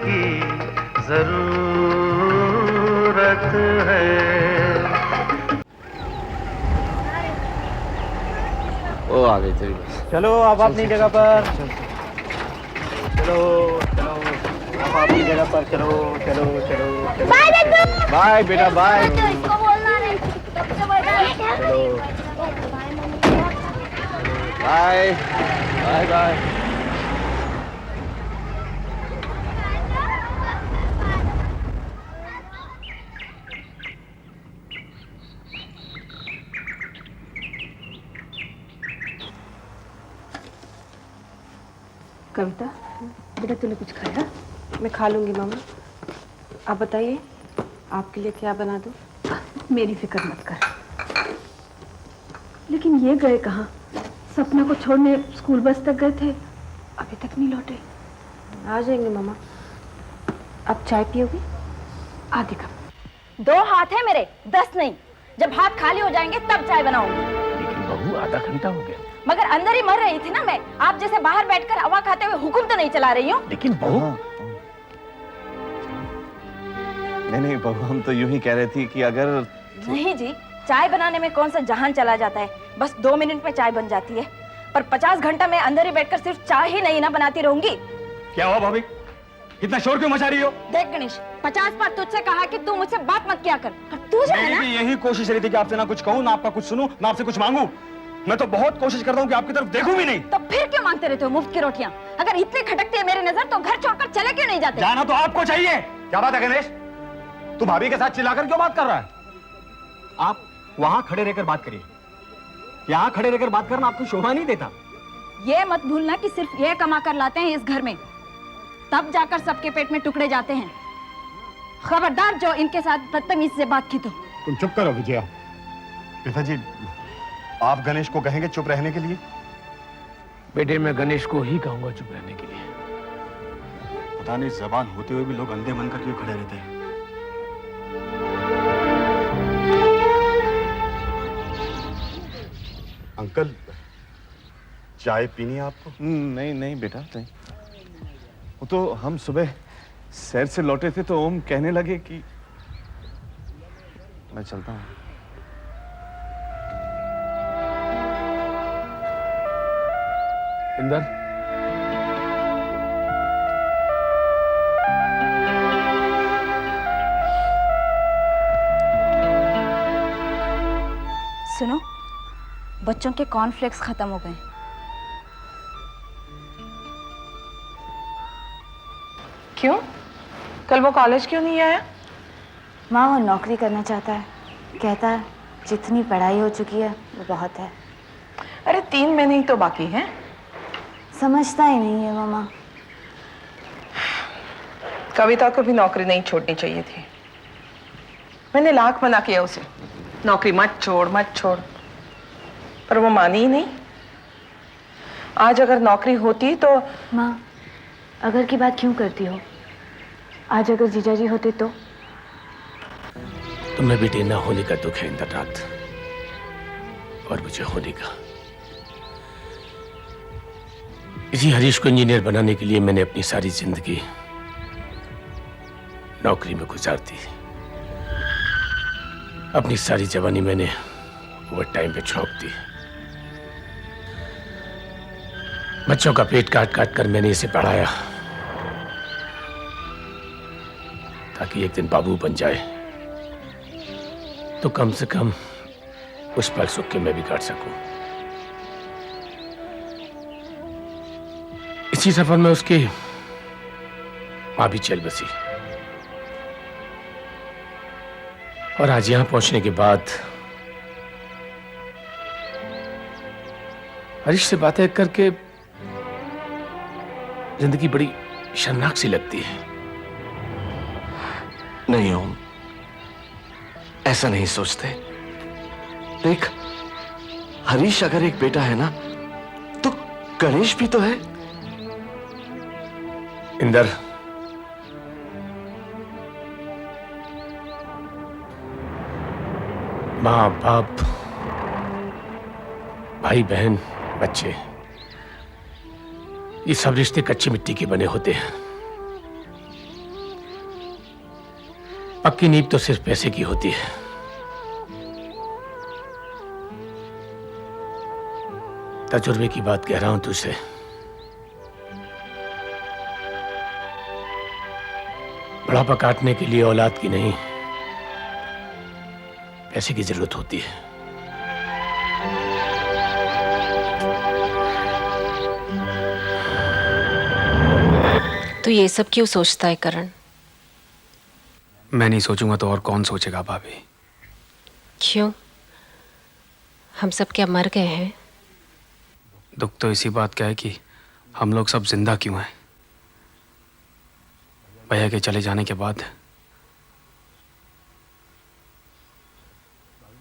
की जरूरत है। ओ आ गई तेरी बस। चलो आप अपनी जगह पर। चलो चलो आप अपनी जगह पर। चलो चलो चलो चलो। बाय दद्दू। बाय बेटा बाय। इसको बोलना नहीं। चलो बाय बाय बाय। कविता बेटा तूने कुछ खाया? मैं खा लूंगी मामा। आप बताइए आपके लिए क्या बना दूं? मेरी फिक्र मत कर। लेकिन ये गए कहाँ? सपना को छोड़ने स्कूल बस तक गए थे, अभी तक नहीं लौटे। आ जाएंगे मामा। आप चाय पियोगी? आधी कप। 2 हाथ है मेरे, 10 नहीं। जब हाथ खाली हो जाएंगे तब चाय बनाऊंगी। लेकिन बहू आधा घंटा हो गया। मगर अंदर ही मर रही थी ना मैं। आप जैसे बाहर बैठकर हवा खाते हुए हुक्म तो नहीं चला रही हूँ। लेकिन बहू नहीं बहू, हम तो यूं ही कह रहे थी कि अगर नहीं जी, चाय बनाने में कौन सा जहान चला जाता है। बस 2 मिनट में चाय बन जाती है, पर 50 घंटा मैं अंदर ही बैठकर सिर्फ चाय ही नहीं ना बनाती रहूंगी। क्या हुआ भाभी, इतना शोर क्यों मचा रही हो? देख गणेश, 50 बार तुझसे कहा कि तू मुझसे बात मत किया कर, पर तू जो है ना। मेरी भी यही कोशिश रही थी कि आपसे ना कुछ कहूँ, ना आपका कुछ सुनूं, ना आपसे कुछ मांगू। मैं तो बहुत कोशिश करता हूँ कि आपकी तरफ देखूं भी नहीं। तो फिर क्यों मांगते रहते हो मुफ्त की रोटियां? अगर इतनी खटकती है मेरी नजर तो घर छोड़कर चले क्यों नहीं जाते? जाना तो आपको चाहिए। क्या बात है गणेश, तू भाभी के साथ चिल्लाकर क्यों बात कर रहा है? आप वहां खड़े रहकर बात करिए। यहाँ खड़े रहकर बात करना आपको शोभा नहीं देता। ये मत भूलना कि सिर्फ ये कमा कर लाते हैं इस घर में, तब जाकर सबके पेट में टुकड़े जाते हैं। खबरदार जो इनके साथ बदतमीज से बात की तो। तुम चुप करो विजया। पिताजी, आप गणेश को कहेंगे चुप रहने के लिए? बेटे मैं गणेश को ही कहूंगा चुप रहने के लिए। पता नहीं जबान होते हुए भी लोग अंधे बनकर क्यों खड़े रहते हैं। अंकल, चाय पीनी है आपको? नहीं नहीं बेटा नहीं। वो तो हम सुबह सैर से लौटे थे तो ओम कहने लगे कि मैं चलता हूँ। इंदर, सुनो, बच्चों के कॉर्नफ्लेक्स खत्म हो गए। क्यों? कल वो कॉलेज क्यों नहीं आया? माँ वो नौकरी करना चाहता है। कहता है जितनी पढ़ाई हो चुकी है वो बहुत है। अरे 3 महीने ही तो बाकी हैं। समझता ही नहीं है मामा। कविता को भी नौकरी नहीं छोड़नी चाहिए थी। मैंने लाख मना किया उसे, नौकरी मत छोड़ मत छोड़, पर वो मानी ही नहीं। आज अगर नौकरी होती तो। माँ अगर की बात क्यों करती हो? आज अगर जीजाजी होते तो? तुम्हें बेटे ना होने का दुख है इंद्रनाथ, और मुझे होने का। इसी हरीश को इंजीनियर बनाने के लिए मैंने अपनी सारी जिंदगी नौकरी में गुजार दी। अपनी सारी जवानी मैंने ओवर टाइम पे झोंक दी। बच्चों का पेट काट काट कर मैंने इसे पढ़ाया ताकि एक दिन बाबू बन जाए तो कम से कम उस पल सुख के मैं भी काट सकूं। इसी सफर में उसकी मां भी चल बसी, और आज यहां पहुंचने के बाद हरीश से बातें करके जिंदगी बड़ी शर्मनाक सी लगती है। नहीं ओम, ऐसा नहीं सोचते। देख, हरीश अगर एक बेटा है ना तो गणेश भी तो है। इंदर, माँ बाप, भाई बहन, बच्चे, ये सब रिश्ते कच्ची मिट्टी के बने होते हैं। पक्की नींव तो सिर्फ पैसे की होती है। तजुर्बे की बात कह रहा हूं तुझसे। बुढ़ापा काटने के लिए औलाद की नहीं, पैसे की जरूरत होती है। तो ये सब क्यों सोचता है करण? मैं नहीं सोचूंगा तो और कौन सोचेगा भाभी? क्यों? हम सब क्या मर गए हैं? दुख तो इसी बात का है कि हम लोग सब जिंदा क्यों हैं। भैया के चले जाने के बाद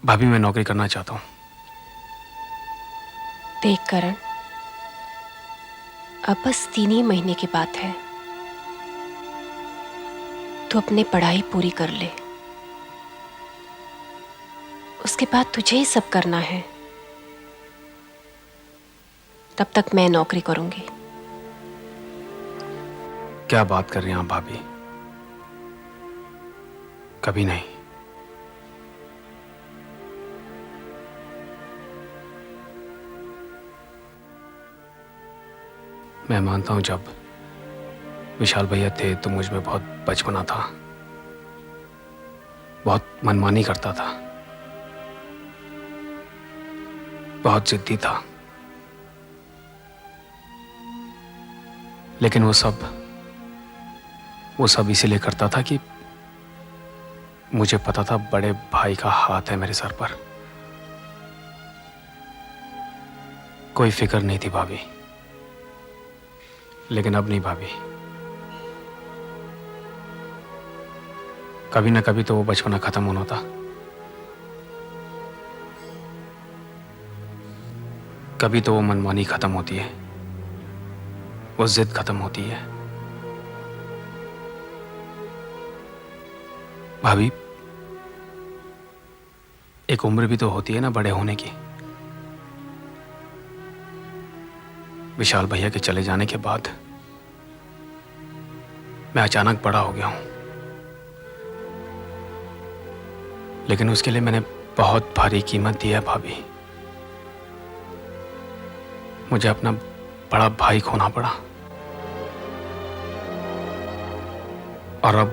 भाभी मैं नौकरी करना चाहता हूं। देख करण, अब बस 3 ही महीने की बात है। तू अपनी पढ़ाई पूरी कर ले, उसके बाद तुझे ही सब करना है। तब तक मैं नौकरी करूंगी। क्या बात कर रही हैं आप भाभी? कभी नहीं। मैं मानता हूं जब विशाल भैया थे तो मुझ में बहुत बचपना था, बहुत मनमानी करता था, बहुत जिद्दी था। लेकिन वो सब इसीलिए करता था कि मुझे पता था बड़े भाई का हाथ है मेरे सर पर। कोई फिक्र नहीं थी भाभी। लेकिन अब नहीं भाभी, कभी ना कभी तो वो बचपना खत्म होना था। कभी तो वो मनमानी खत्म होती है, वो जिद खत्म होती है। भाभी, एक उम्र भी तो होती है ना बड़े होने की। विशाल भैया के चले जाने के बाद मैं अचानक बड़ा हो गया हूं, लेकिन उसके लिए मैंने बहुत भारी कीमत दी है भाभी। मुझे अपना बड़ा भाई खोना पड़ा, और अब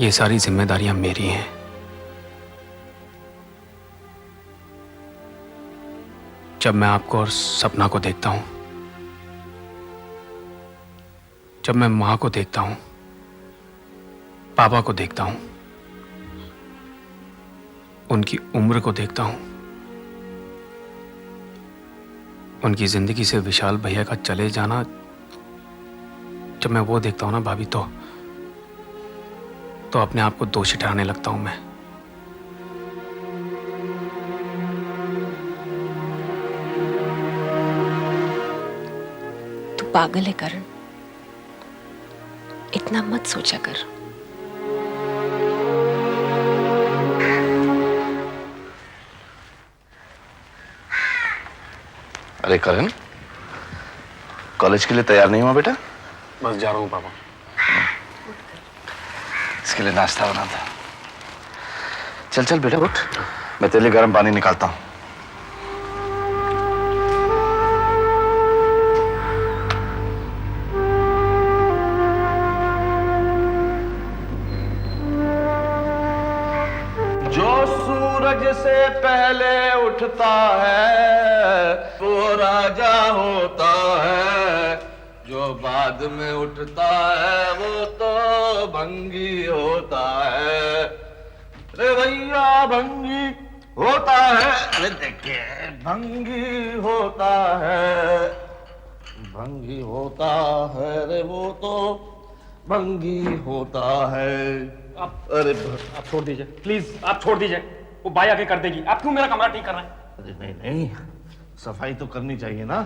ये सारी जिम्मेदारियां मेरी हैं। जब मैं आपको और सपना को देखता हूं, जब मैं मां को देखता हूं, पापा को देखता हूं, उनकी उम्र को देखता हूं, उनकी जिंदगी से विशाल भैया का चले जाना, जब मैं वो देखता हूं ना भाभी, तो अपने आप को दोषी ठहराने लगता हूं मैं। तू पागल है करण, इतना मत सोचा कर। अरे करण, कॉलेज के लिए तैयार नहीं हुआ बेटा? बस जा रहा हूं पापा। इसके लिए नाश्ता बना था। चल चल बेटा उठ, मैं तेरे लिए गर्म पानी निकालता हूं। जो सूरज से पहले उठता है वो राजा होता है, जो बाद में उठता है वो तो भंगी होता है। रे भैया भंगी होता है, अरे देखिए भंगी होता है, भंगी होता है रे वो तो भंगी होता है। अरे आप छोड़ दीजिए प्लीज, आप छोड़ दीजिए। वो बाई आके कर देगी। आप क्यों मेरा कमरा ठीक कर रहे हैं? अरे नहीं नहीं, सफाई तो करनी चाहिए ना।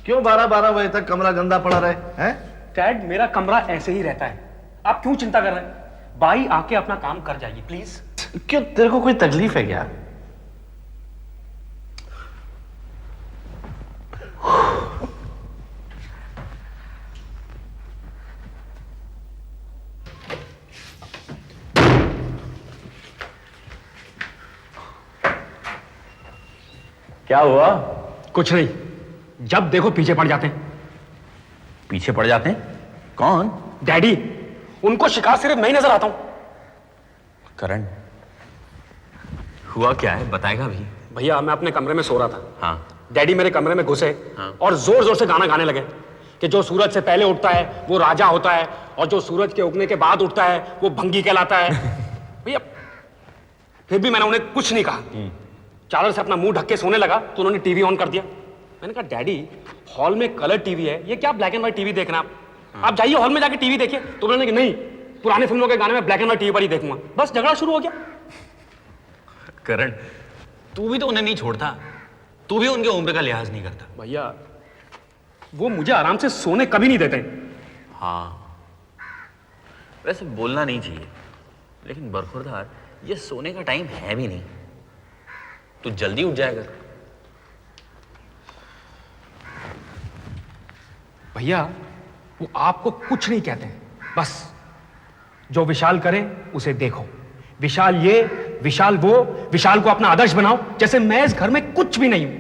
क्यों 12-12 बजे तक कमरा गंदा पड़ा रहे हैं? डैड, मेरा कमरा ऐसे ही रहता है, आप क्यों चिंता कर रहे हैं? बाई आके अपना काम कर जाइए प्लीज। क्यों, तेरे को कोई तकलीफ है क्या? क्या हुआ? कुछ नहीं, जब देखो पीछे पड़ जाते हैं। पीछे पड़ जाते हैं? कौन? डैडी। उनको शिकार सिर्फ मैं ही नजर आता हूं। करण, हुआ क्या है, बताएगा भी? भैया मैं अपने कमरे में सो रहा था। हाँ। डैडी मेरे कमरे में घुसे हाँ। और जोर जोर से गाना गाने लगे कि जो सूरज से पहले उठता है वो राजा होता है, और जो सूरज के उगने के बाद उठता है वो भंगी कहलाता है। भैया फिर भी मैंने उन्हें कुछ नहीं कहा। चादर से अपना मुंह ढक के सोने लगा तो उन्होंने टीवी ऑन कर दिया। मैंने कहा डैडी हॉल में कलर टीवी है, ये क्या ब्लैक एंड व्हाइट टीवी देखना आप जाइए हॉल में जाके टीवी देखिए। तो उन्होंने कहा नहीं, पुराने फिल्मों के गाने में ब्लैक एंड व्हाइट टीवी पर ही देखूंगा। बस झगड़ा शुरू हो गया। करण, तू भी तो उन्हें नहीं छोड़ता, तू भी उनके उम्र का लिहाज नहीं करता। भैया वो मुझे आराम से सोने कभी नहीं देते। हाँ, वैसे बोलना नहीं चाहिए, लेकिन बरखुरदार ये सोने का टाइम है भी नहीं, तू जल्दी उठ जाएगा। भैया वो आपको कुछ नहीं कहते हैं, बस जो विशाल करे उसे देखो। विशाल ये, विशाल वो, विशाल को अपना आदर्श बनाओ, जैसे मैं इस घर में कुछ भी नहीं हूं।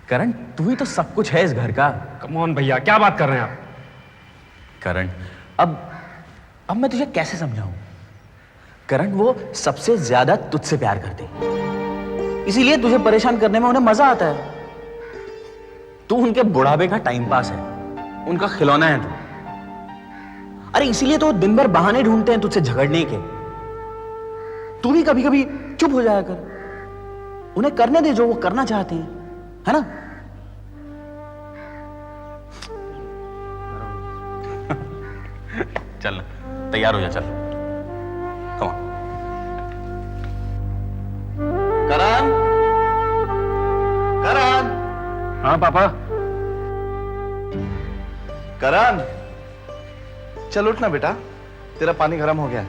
करण, तू ही तो सब कुछ है इस घर का। कम ऑन भैया, क्या बात कर रहे हैं आप? करण, अब मैं तुझे कैसे समझाऊं? करण, वो सबसे ज्यादा तुझसे प्यार करते हैं, इसीलिए तुझे परेशान करने में उन्हें मजा आता है। तू उनके बुढ़ापे का टाइम पास है, उनका खिलौना है तू। अरे इसीलिए तो दिन भर बहाने ढूंढते हैं तुझसे झगड़ने के। तू भी कभी कभी चुप हो जाया कर, उन्हें करने दे जो वो करना चाहते हैं, है ना? चल तैयार हो जा, चल कम ऑन। करण, करण, हाँ पापा। करण, चल उठ ना बेटा, तेरा पानी गर्म हो गया है।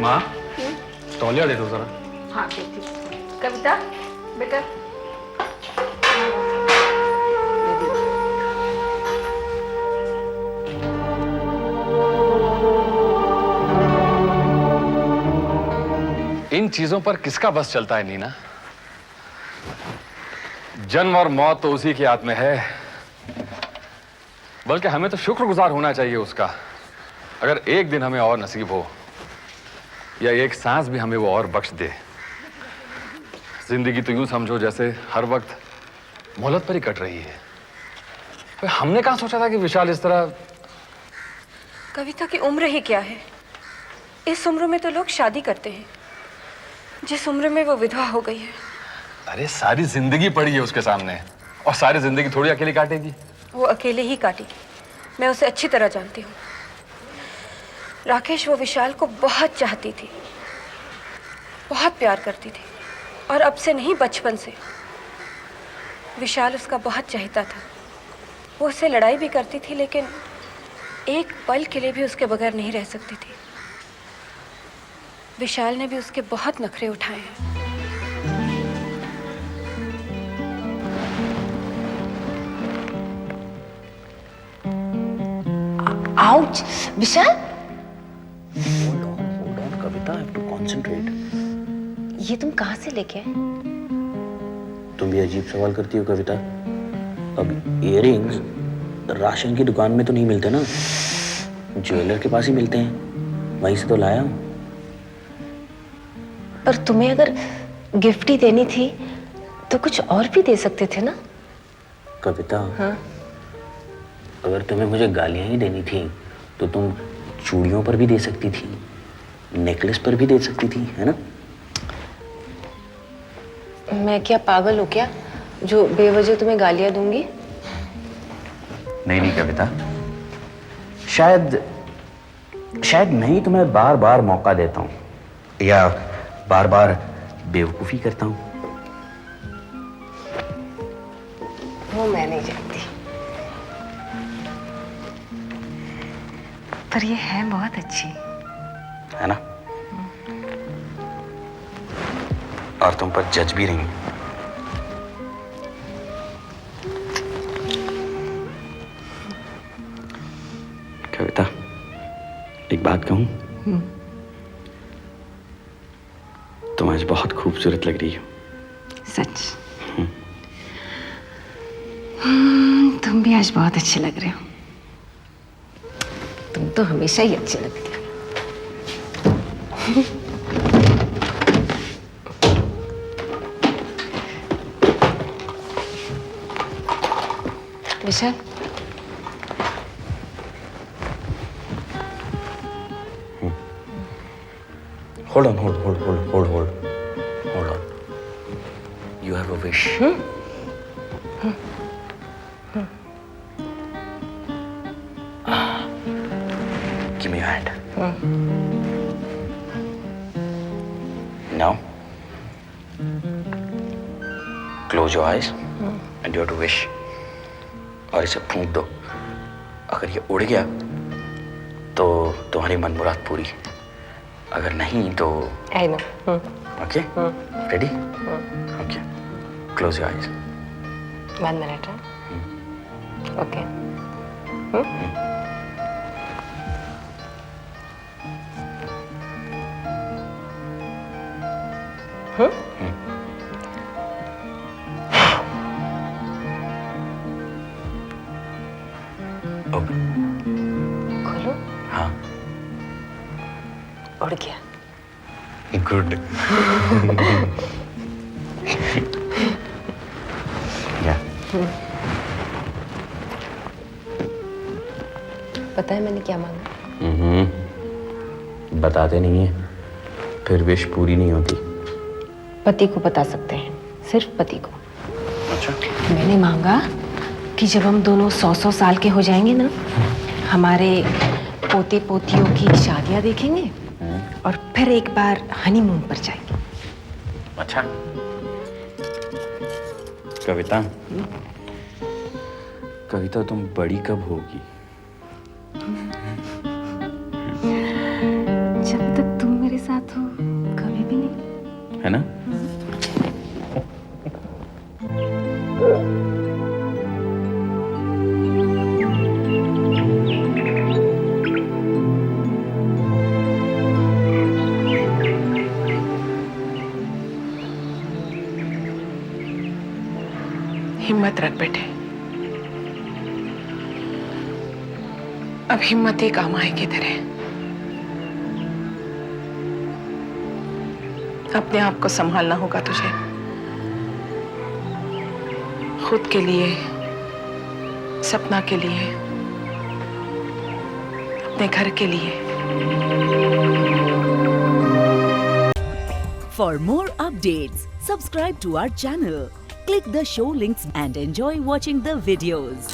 माँ तौलिया दे दो जरा। हाँ बेटी। कविता बेटा, इन चीजों पर किसका बस चलता है नीना? जन्म और मौत तो उसी के हाथ में है, बल्कि हमें तो शुक्रगुजार होना चाहिए उसका, अगर एक दिन हमें और नसीब हो, या एक सांस भी हमें वो और बख्श दे। जिंदगी तो यूं समझो जैसे हर वक्त मोहलत पर ही कट रही है। तो हमने कहां सोचा था कि विशाल इस तरह। कविता की उम्र ही क्या है? इस उम्र में तो लोग शादी करते हैं, जिस उम्र में वो विधवा हो गई है। अरे सारी जिंदगी पड़ी है उसके सामने, और सारी जिंदगी थोड़ी अकेली काटेगी। वो अकेले ही काटेगी, मैं उसे अच्छी तरह जानती हूँ। राकेश वो विशाल को बहुत चाहती थी, बहुत प्यार करती थी, और अब से नहीं बचपन से। विशाल उसका बहुत चाहता था, वो उससे लड़ाई भी करती थी, लेकिन एक पल के लिए भी उसके बगैर नहीं रह सकती थी। विशाल ने भी उसके बहुत नखरे उठाए हैं। Ouch! Vishal, hold on, Kavita, I have to concentrate। ये तुम कहाँ से लेके आए? तुम भी अजीब सवाल करती हो कविता। अब इयररिंग्स राशन की दुकान में तो नहीं मिलते ना, ज्वेलर के पास ही मिलते हैं, वहीं से तो लाया हूं। पर तुम्हें अगर गिफ्ट ही देनी थी तो कुछ और भी दे सकते थे ना। कविता, हाँ? अगर तुम्हें मुझे गालियां ही देनी थी तो तुम चूड़ियों पर भी दे सकती थी, नेकलेस पर भी दे सकती थी, है ना? मैं क्या पागल हूँ क्या जो बेवजह तुम्हें गालियां दूंगी? नहीं नहीं कविता, शायद मैं ही तुम्हें बार बार मौका देता हूँ, या बार बार बेवकूफी करता हूँ। वो मैं नहीं जानती, पर ये है बहुत अच्छी, है ना? और तुम पर जज भी रही। एक बात कहूं? तुम आज बहुत खूबसूरत लग रही हो। सच? तुम भी आज बहुत अच्छे लग रहे हो। तुम तो हमेशा ही अच्छे लगते हो। विशाल, Hold on. You have a wish. Give me your hand. Now, close your eyes and you have to wish. और इसे फूंक दो। अगर ये उड़ गया तो तुम्हारी मन मुराद पूरी, अगर नहीं तो I know. Okay? Ready? Okay, close your eyes. 1 minute, huh? Okay. Open. खोलो। हाँ। उड़ गया। गुड। या। पता है मैंने क्या मांगा? बताते नहीं है, फिर विश पूरी नहीं होती। पति को बता सकते हैं, सिर्फ पति को। अच्छा। मैंने मांगा कि जब हम दोनों 100 साल के हो जाएंगे ना, हमारे पोते पोतियों की शादियां देखेंगे और फिर एक बार हनीमून पर जाएंगे। अच्छा। कविता, कविता तुम बड़ी कब होगी? जब तक तुम मेरे साथ हो कभी भी नहीं, है ना? हिम्मत रख बेटे, अब हिम्मत ही काम आएगी तेरे। अपने आप को संभालना होगा तुझे, खुद के लिए, सपना के लिए, अपने घर के लिए। For more updates, subscribe to our channel, click the show links and enjoy watching the videos.